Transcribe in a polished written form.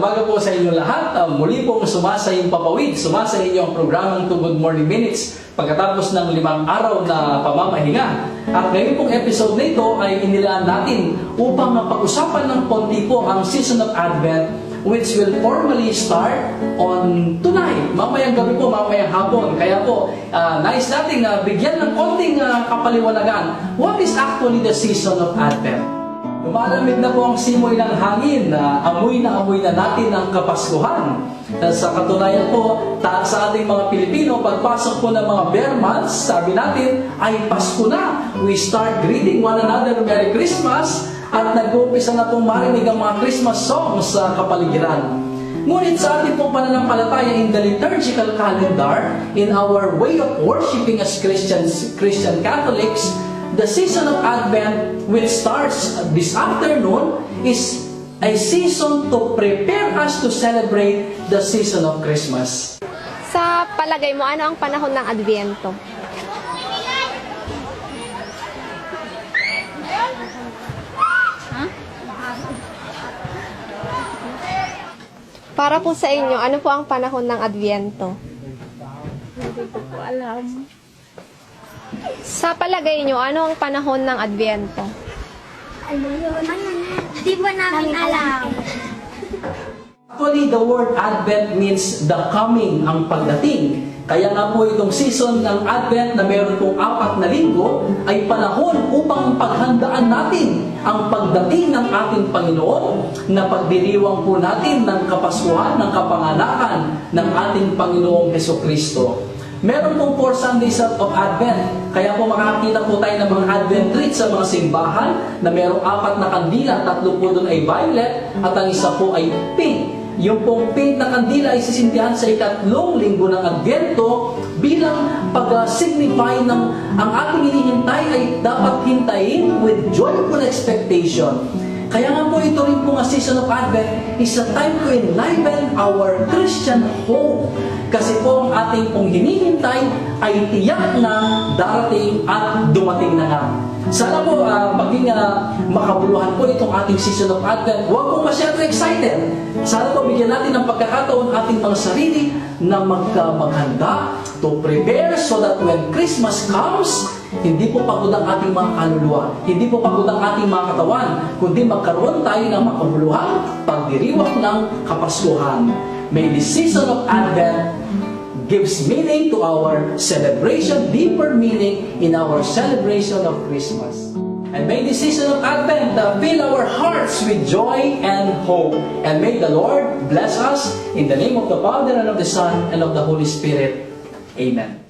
umaga po sa inyo lahat. Muli pong sumasayang papawid, sumasayin niyo ang programang To Good Morning Minutes pagkatapos ng 5 araw na pamamahinga. At ngayon pong episode na ito ay inilaan natin upang pag-usapan ng konti po ang Season of Advent, which will formally start on tonight. Mamayang gabi po, mamayang hapon. Kaya po, nais natin bigyan ng konting kapaliwanagan. What is actually the Season of Advent? Lumalamig na po ang simoy ng hangin, amoy na natin ang Kapaskuhan. Sa katunayan po, sa ating mga Pilipino, pagpasok po ng mga bear months, sabi natin, ay Pasko na. We start greeting one another, Merry Christmas, at nag-uumpisa na pong marinig ang mga Christmas songs sa kapaligiran. Ngunit sa ating pong pananampalataya in the liturgical calendar, in our way of worshiping as Christian Catholics, the season of Advent, which starts this afternoon, is a season to prepare us to celebrate the season of Christmas. Sa palagay mo, ano ang panahon ng Adbyento? Para po sa inyo, ano po ang panahon ng Adbyento? Hindi ko po alam. Sa palagay nyo, ano ang panahon ng Adbyento? Ano yun? Di ba namin alam? Actually, the word Advent means the coming, ang pagdating. Kaya nga po itong season ng Advent na meron pong 4 na linggo ay panahon upang paghandaan natin ang pagdating ng ating Panginoon, na pagdiriwang po natin ng Kapaskuhan, ng kapanganakan ng ating Panginoong Hesukristo. Meron pong 4 Sundays of Advent. Kaya po makakakita po tayo ng mga Advent treats sa mga simbahan na merong 4 na kandila, 3 po doon ay violet at ang isa po ay pink. Yung pong pink na kandila ay sisindihan sa 3 linggo ng Advento bilang pag-signify ng ang ating hinihintay ay dapat hintayin with joyful expectation. Kaya nga po ito rin po nga season of Advent is a time to enliven our Christian hope. Kasi po ang ating pong hinihintay ay tiyak na darating at dumating na nga. Sana po maging makabuluhan po itong ating season of Advent. Huwag po masyado excited. Sana po bigyan natin ng pagkakataon ating mga sarili na maghanda to prepare so that when Christmas comes, hindi po pagod ang ating mga kaluluwa, hindi po pagod ang ating mga katawan, kundi magkaroon tayo ng makabuluhang pagdiriwang ng Kapaskuhan. May the season of Advent gives meaning to our celebration, deeper meaning in our celebration of Christmas. And may the season of Advent fill our hearts with joy and hope. And may the Lord bless us in the name of the Father and of the Son and of the Holy Spirit. Amen.